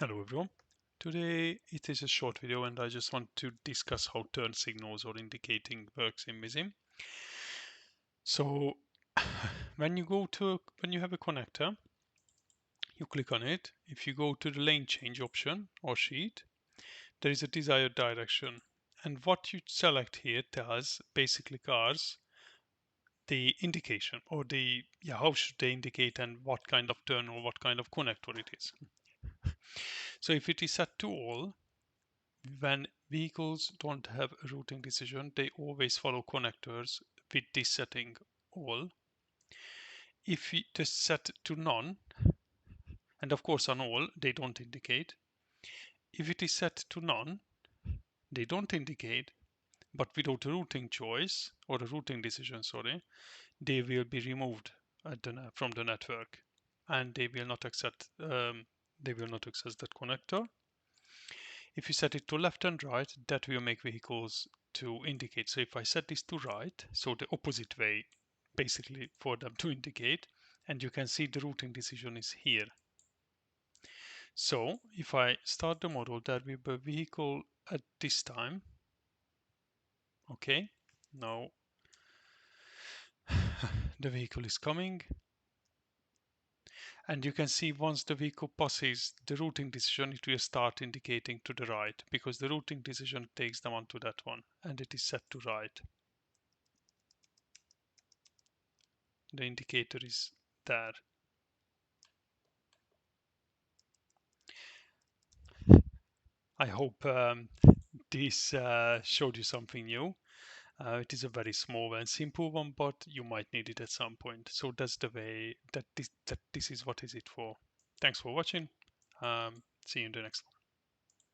Hello everyone. Today it is a short video and I just want to discuss how turn signals or indicating works in Vissim. So when you have a connector, you click on it. If you go to the lane change option or sheet, there is a desired direction. And what you select here tells basically cars the indication or how should they indicate and what kind of turn or what kind of connector it is. So if it is set to all, when vehicles don't have a routing decision, they always follow connectors with this setting all. If it is set to none, and of course on all, they don't indicate. If it is set to none, they don't indicate, but without a routing choice or a routing decision, sorry, they will be removed from the network, and they will not access that connector. If you set it to left and right, that will make vehicles to indicate. So if I set this to right, so the opposite way, basically for them to indicate, and you can see the routing decision is here. So if I start the model, there will be a vehicle at this time. Okay, now the vehicle is coming. And you can see once the vehicle passes the routing decision, it will start indicating to the right because the routing decision takes them onto that one and it is set to right. The indicator is there. I hope this showed you something new. It is a very small and simple one, but you might need it at some point. So that's the way that this is what is it for. Thanks for watching. See you in the next one.